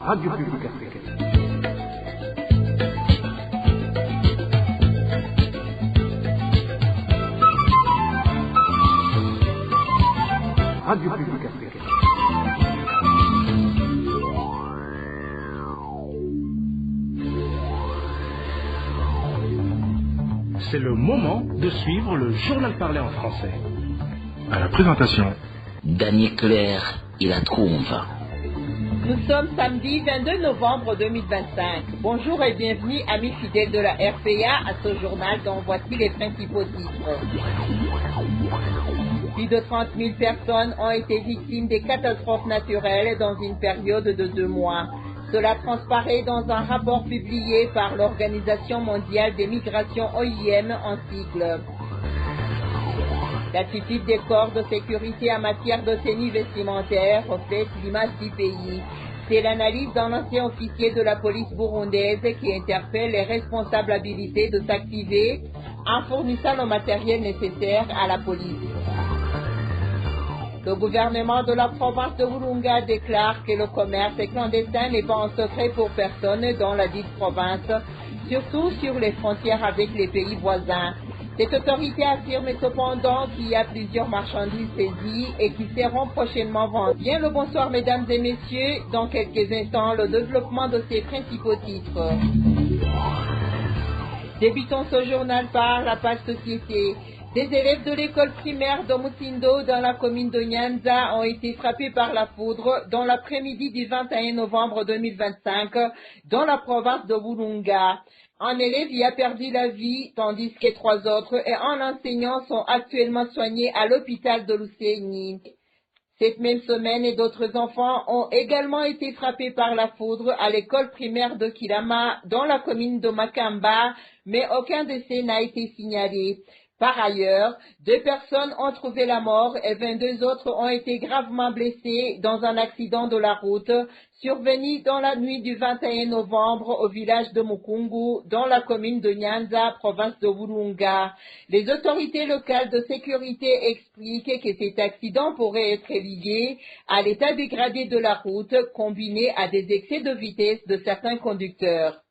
Radio Publique Africaine. Radio Publique Africaine. C'est le moment de suivre le journal parlé en français. À la présentation, Daniel Claire et la Trouve. Nous sommes samedi 22 novembre 2025. Bonjour et bienvenue, amis fidèles de la RPA, à ce journal dont voici les principaux titres. Plus de 30 000 personnes ont été victimes des catastrophes naturelles dans une période de 2 mois. Cela transparaît dans un rapport publié par l'Organisation mondiale des migrations OIM en sigle. L'attitude des corps de sécurité en matière de tenue vestimentaire reflète l'image du pays. C'est l'analyse d'un ancien officier de la police burundaise qui interpelle les responsables habilités de s'activer en fournissant le matériel nécessaire à la police. Le gouvernement de la province de Burunga déclare que le commerce clandestin n'est pas un secret pour personne dans la dite province, surtout sur les frontières avec les pays voisins. Cette autorité affirme cependant qu'il y a plusieurs marchandises saisies et qui seront prochainement vendues. Bien le bonsoir mesdames et messieurs, dans quelques instants le développement de ces principaux titres. Débutons ce journal par la page société. Des élèves de l'école primaire de Mutindo dans la commune de Nyanza ont été frappés par la foudre dans l'après-midi du 21 novembre 2025 dans la province de Burunga. Un élève y a perdu la vie, tandis que 3 autres et un enseignant sont actuellement soignés à l'hôpital de Lusenyi. Cette même semaine, d'autres enfants ont également été frappés par la foudre à l'école primaire de Kilama dans la commune de Makamba, mais aucun décès n'a été signalé. Par ailleurs, 2 personnes ont trouvé la mort et 22 autres ont été gravement blessées dans un accident de la route survenu dans la nuit du 21 novembre au village de Mukungu, dans la commune de Nyanza, province de Burunga. Les autorités locales de sécurité expliquent que cet accident pourrait être lié à l'état dégradé de la route combiné à des excès de vitesse de certains conducteurs.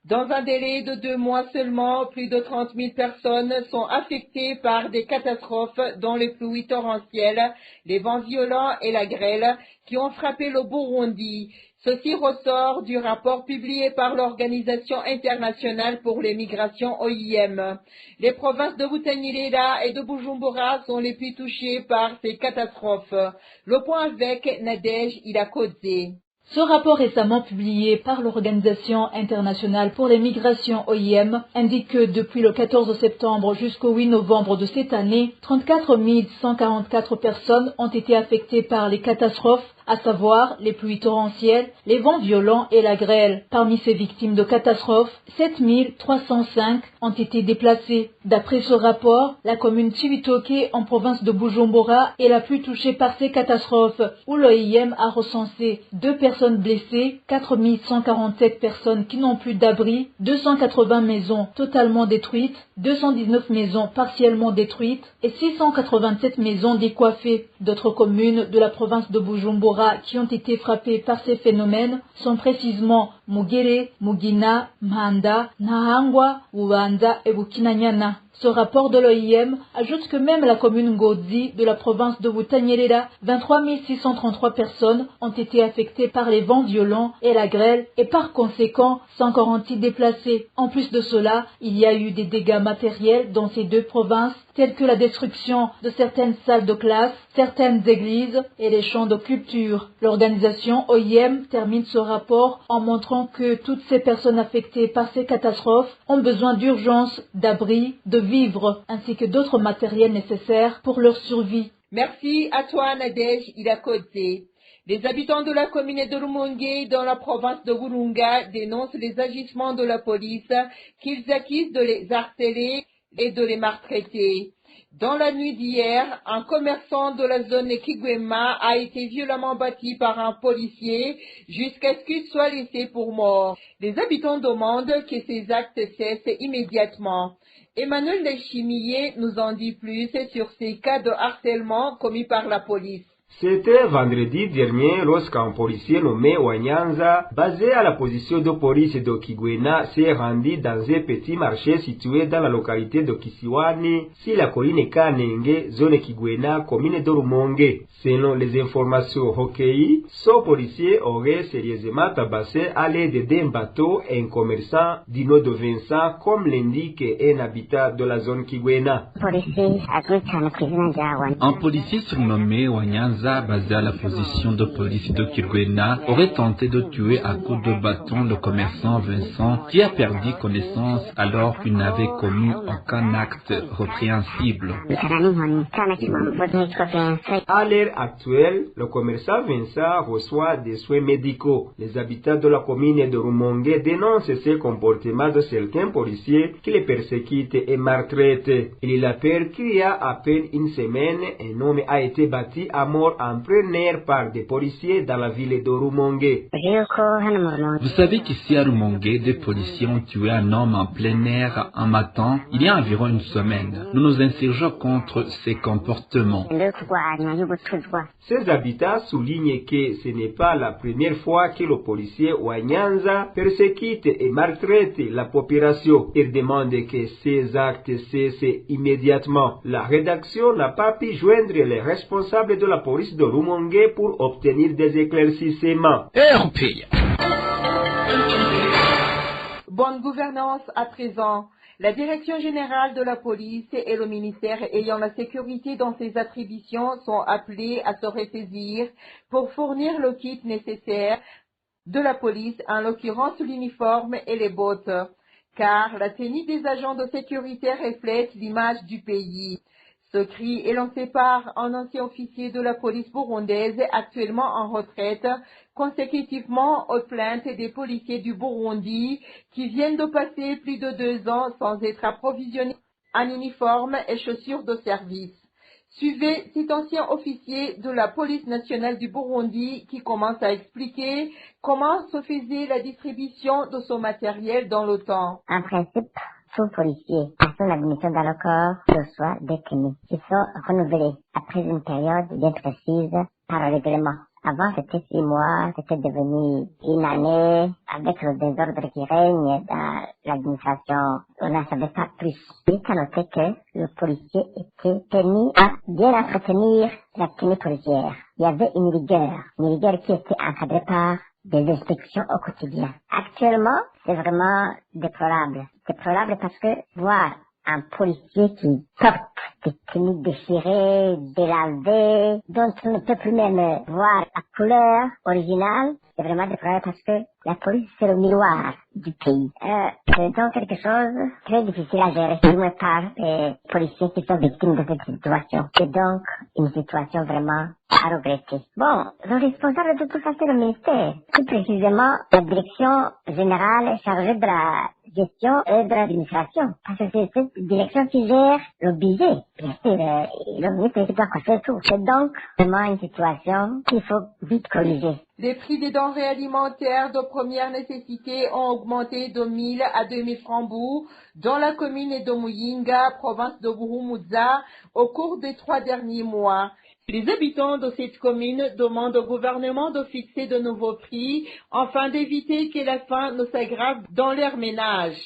Dans un délai de 2 mois seulement, plus de 30 000 personnes sont affectées par des catastrophes dont les pluies torrentielles, les vents violents et la grêle qui ont frappé le Burundi. Ceci ressort du rapport publié par l'Organisation internationale pour les migrations OIM. Les provinces de Butanyerera et de Bujumbura sont les plus touchées par ces catastrophes. Le point avec Nadège Ilakodze. Ce rapport récemment publié par l'Organisation internationale pour les migrations OIM indique que depuis le 14 septembre jusqu'au 8 novembre de cette année, 34 144 personnes ont été affectées par les catastrophes, à savoir les pluies torrentielles, les vents violents et la grêle. Parmi ces victimes de catastrophes, 7 305 ont été déplacées. D'après ce rapport, la commune Cibitoke en province de Bujumbura est la plus touchée par ces catastrophes, où l'OIM a recensé 2 personnes blessées, 4 147 personnes qui n'ont plus d'abri, 280 maisons totalement détruites, 219 maisons partiellement détruites et 687 maisons décoiffées. D'autres communes de la province de Bujumbura qui ont été frappées par ces phénomènes sont précisément Mugere, Mugina, Mhanda, Nahangwa, Ubanza et Bukinanyana. Ce rapport de l'OIM ajoute que même la commune Ngozi de la province de Butanyerera, 23 633 personnes ont été affectées par les vents violents et la grêle et par conséquent 146 déplacés. En plus de cela, il y a eu des dégâts matériels dans ces 2 provinces tels que la destruction de certaines salles de classe, certaines églises et les champs de culture. L'organisation OIM termine ce rapport en montrant que toutes ces personnes affectées par ces catastrophes ont besoin d'urgence, d'abri, de vivres, ainsi que d'autres matériels nécessaires pour leur survie. Merci à toi Nadège Ilakodze. Les habitants de la commune de Rumonge dans la province de Burunga dénoncent les agissements de la police qu'ils accusent de les harceler et de les maltraiter. Dans la nuit d'hier, un commerçant de la zone Kigwema a été violemment battu par un policier jusqu'à ce qu'il soit laissé pour mort. Les habitants demandent que ces actes cessent immédiatement. Emmanuel Lechimier nous en dit plus sur ces cas de harcèlement commis par la police. C'était vendredi dernier lorsqu'un policier nommé Wanyanza, basé à la position de police de Kigwena, s'est rendu dans un petit marché situé dans la localité de Kisiwani, sur la colline Kanenge, zone Kigwena, commune de Rumonge. Selon les informations recueillies, ce policier aurait sérieusement tabassé à l'aide d'un bateau un commerçant Dino de Vincent, comme l'indique un habitat de la zone Kigwena. Un policier surnommé Wanyanza, basé à la position de police de Kigwena, aurait tenté de tuer à coups de bâton le commerçant Vincent, qui a perdu connaissance alors qu'il n'avait commis aucun acte répréhensible. À l'heure actuelle, le commerçant Vincent reçoit des soins médicaux. Les habitants de la commune de Rumonge dénoncent ces comportements de certains policiers qui les persécutent et maltraitent. Il a peur qu'il y a à peine une semaine, un homme a été battu à mort en plein air par des policiers dans la ville de Rumonge. Vous savez qu'ici à Rumonge, des policiers ont tué un homme en plein air un matin, il y a environ une semaine. Nous nous insurgeons contre ces comportements. Ces habitants soulignent que ce n'est pas la première fois que le policier Wanyanza persécute et maltraite la population. Ils demandent que ces actes cessent immédiatement. La rédaction n'a pas pu joindre les responsables de la police de Rumonge pour obtenir des éclaircissements. Bonne gouvernance à présent. La Direction générale de la police et le ministère ayant la sécurité dans ses attributions sont appelés à se ressaisir pour fournir le kit nécessaire de la police, en l'occurrence l'uniforme et les bottes, car la tenue des agents de sécurité reflète l'image du pays. Ce cri est lancé par un ancien officier de la police burundaise actuellement en retraite, consécutivement aux plaintes des policiers du Burundi qui viennent de passer plus de 2 ans sans être approvisionnés en uniforme et chaussures de service. Suivez cet ancien officier de la police nationale du Burundi qui commence à expliquer comment se faisait la distribution de ce matériel dans le temps. En principe, tout policier, à son admission dans le corps, reçoit des tenues qui sont renouvelées après une période bien précise par le règlement. Avant, c'était 6 mois, c'était devenu une année. Avec le désordre qui règne dans l'administration, on n'en savait pas plus. Il a noté que le policier était tenu à bien entretenir la tenue policière. Il y avait une rigueur qui était encadrée par des inspections au quotidien. Actuellement, c'est vraiment déplorable. Déplorable parce que voir un policier qui porte des tenues déchirées, délavées, dont on ne peut plus même voir la couleur originale, c'est vraiment déplorable parce que la police, c'est le miroir du pays. C'est donc quelque chose de très difficile à gérer, du moins par les policiers qui sont victimes de cette situation. C'est donc une situation vraiment à regretter. Bon, le responsable de tout ça, c'est le ministère. Plus précisément, la direction générale chargée de la gestion et de l'administration. Parce que c'est cette direction qui gère le budget. Bien sûr, le ministère doit faire tout. C'est donc vraiment une situation qu'il faut vite corriger. Les prix des denrées alimentaires de première nécessité ont augmenté de 1000 à 2000 francs dans la commune de Muyinga, province de Buhumuza, au cours des 3 derniers mois. Les habitants de cette commune demandent au gouvernement de fixer de nouveaux prix afin d'éviter que la faim ne s'aggrave dans leur ménage.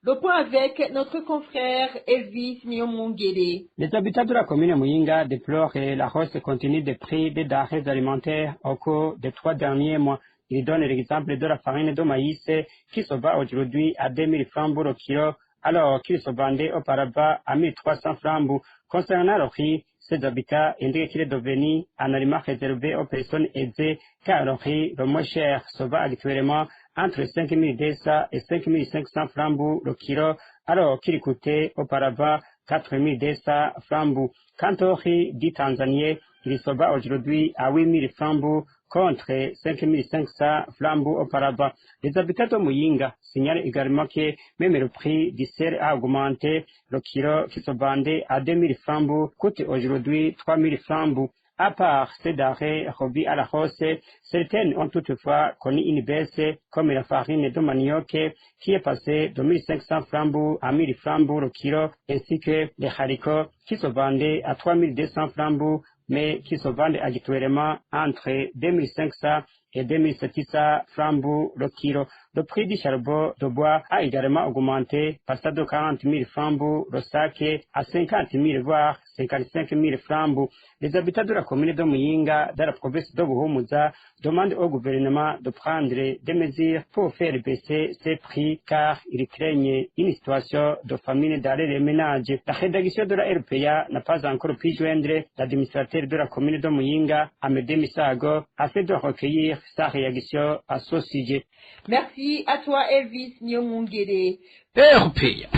Le point avec notre confrère Elvis Miomungere. Les habitants de la commune Muyinga déplorent la hausse continue des prix des denrées alimentaires au cours des 3 derniers mois. Ils donnent l'exemple de la farine de maïs qui se vend aujourd'hui à 2000 francs au kilo, alors qu'il se vendait auparavant à 1300 francs. Concernant le riz, ces habitants indiquent qu'il est devenu un aliment réservé aux personnes aisées, car le riz le moins cher se vend actuellement entre 5200 et 5500 francs le kilo, alors qu'il coûtait auparavant 4200 francs. Quant au riz dit tanzanien, il se vend aujourd'hui à 8000 francs contre 5500 francs auparavant. Les habitants de Muyinga signalent également que même le prix du sel a augmenté. Le kilo qui se vendait à 2000 francs coûte aujourd'hui 3000 francs. À part ces denrées revues à la hausse, certaines ont toutefois connu une baisse, comme la farine de manioc qui est passée de 1500 francs à 1000 francs le kilo, ainsi que les haricots qui se vendaient à 3200 francs mais qui se vendent actuellement entre 2500 et 2700 francs le kilo. Le prix du charbon de bois a également augmenté, passant de 40 000 francs le sac à 50 000 voire 55 000 francs. Les habitants de la commune de Muyinga, dans la province de Buhumuza, demandent au gouvernement de prendre des mesures pour faire baisser ces prix, car ils craignent une situation de famine dans les ménages. La rédaction de la RPA n'a pas encore pu joindre l'administrateur de la commune de Muyinga, Amédée Misago, afin de recueillir sa réaction à ce sujet. Merci à toi, Elvis Nyomungere. RPA.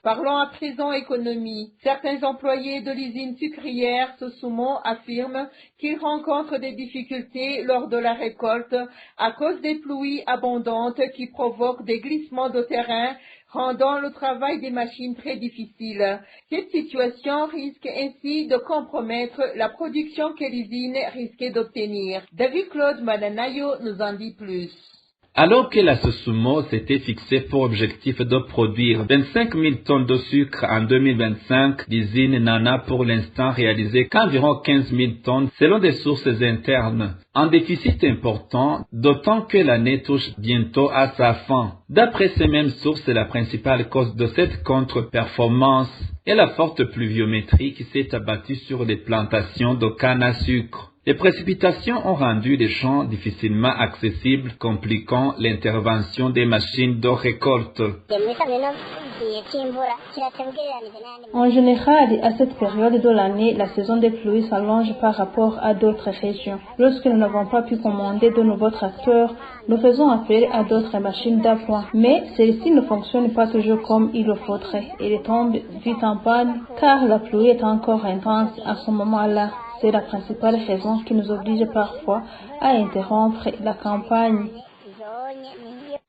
Parlons à présent économie. Certains employés de l'usine sucrière Sosumo affirment qu'ils rencontrent des difficultés lors de la récolte à cause des pluies abondantes qui provoquent des glissements de terrain, rendant le travail des machines très difficile. Cette situation risque ainsi de compromettre la production que l'usine risquait d'obtenir. David Claude Madanayo nous en dit plus. Alors que la Sosumo s'était fixée pour objectif de produire 25 000 tonnes de sucre en 2025, l'usine n'en a pour l'instant réalisé qu'environ 15 000 tonnes selon des sources internes. Un déficit important, d'autant que l'année touche bientôt à sa fin. D'après ces mêmes sources, la principale cause de cette contre-performance est la forte pluviométrie qui s'est abattue sur les plantations de canne à sucre. Les précipitations ont rendu les champs difficilement accessibles, compliquant l'intervention des machines de récolte. En général, à cette période de l'année, la saison des pluies s'allonge par rapport à d'autres régions. Lorsque nous n'avons pas pu commander de nouveaux tracteurs, nous faisons appel à d'autres machines d'appoint. Mais celles-ci ne fonctionnent pas toujours comme il le faudrait. Elles tombent vite en panne car la pluie est encore intense à ce moment-là. C'est la principale raison qui nous oblige parfois à interrompre la campagne.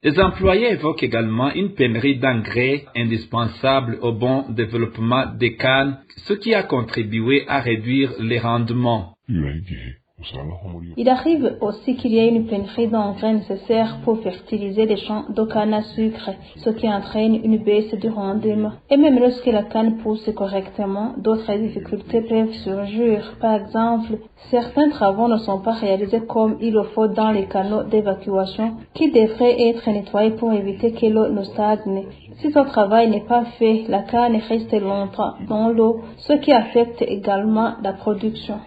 Les employés évoquent également une pénurie d'engrais indispensable au bon développement des cannes, ce qui a contribué à réduire les rendements. Il arrive aussi qu'il y ait une pénurie d'engrais nécessaires pour fertiliser les champs de canne à sucre, ce qui entraîne une baisse du rendement. Et même lorsque la canne pousse correctement, d'autres difficultés peuvent surgir. Par exemple, certains travaux ne sont pas réalisés comme il le faut dans les canaux d'évacuation qui devraient être nettoyés pour éviter que l'eau ne stagne. Si ce travail n'est pas fait, la canne reste longtemps dans l'eau, ce qui affecte également la production.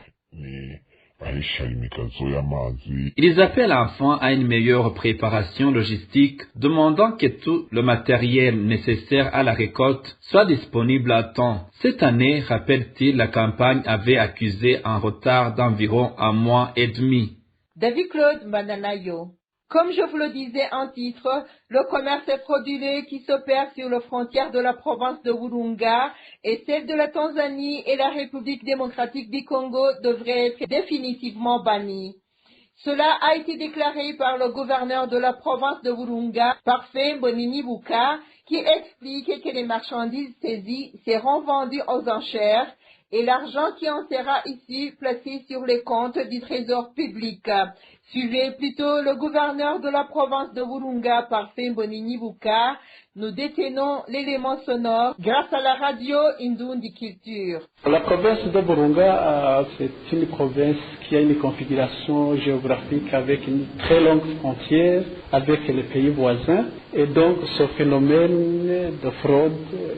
Ils appellent enfin à une meilleure préparation logistique, demandant que tout le matériel nécessaire à la récolte soit disponible à temps. Cette année, rappelle-t-il, la campagne avait accusé un retard d'environ 1 mois et demi. David Claude Mananayo. Comme je vous le disais en titre, le commerce frauduleux qui s'opère sur les frontières de la province de Virunga et celle de la Tanzanie et la République démocratique du Congo devrait être définitivement banni. Cela a été déclaré par le gouverneur de la province de Virunga, Parfait Bonini-Buka, qui explique que les marchandises saisies seront vendues aux enchères et l'argent qui en sera issu placé sur les comptes du trésor public. Suivez plutôt le gouverneur de la province de Virunga, Parfait Bonini-Buka. Nous détenons l'élément sonore grâce à la radio Indundi Culture. La province de Virunga, c'est une province qui a une configuration géographique avec une très longue frontière avec les pays voisins. Et donc ce phénomène de fraude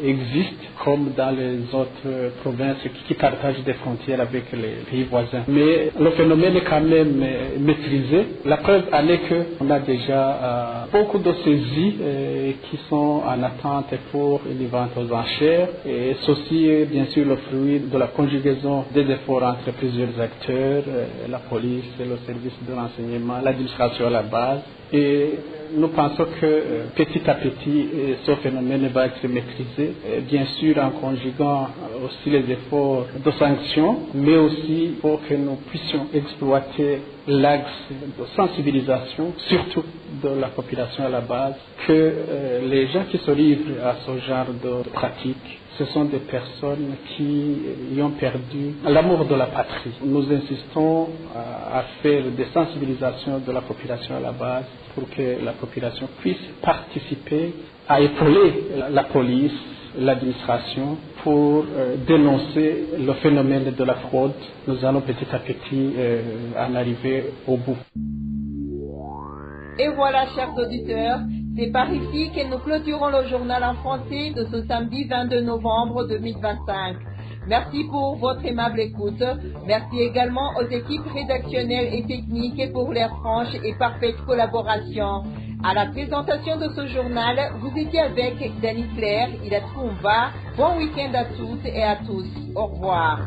existe comme dans les autres provinces qui partagent des frontières avec les pays voisins. Mais le phénomène est quand même maîtrisé. La preuve en est qu'on a déjà beaucoup de saisies qui sont en attente pour une vente aux enchères. Et ceci est bien sûr le fruit de la conjugaison des efforts entre plusieurs acteurs, la police, le service de renseignement, l'administration à la base. Et nous pensons que petit à petit, ce phénomène va être maîtrisé, bien sûr en conjuguant aussi les efforts de sanctions, mais aussi pour que nous puissions exploiter l'axe de sensibilisation, surtout de la population à la base, que les gens qui se livrent à ce genre de pratiques, ce sont des personnes qui y ont perdu l'amour de la patrie. Nous insistons à faire des sensibilisations de la population à la base pour que la population puisse participer à épauler la police, l'administration pour dénoncer le phénomène de la fraude. Nous allons petit à petit en arriver au bout. Et voilà, chers auditeurs, c'est par ici que nous clôturons le journal en français de ce samedi 22 novembre 2025. Merci pour votre aimable écoute. Merci également aux équipes rédactionnelles et techniques pour leur franche et parfaite collaboration. À la présentation de ce journal, vous étiez avec Dany Claire, Ila Twumva. Bon week-end à toutes et à tous. Au revoir.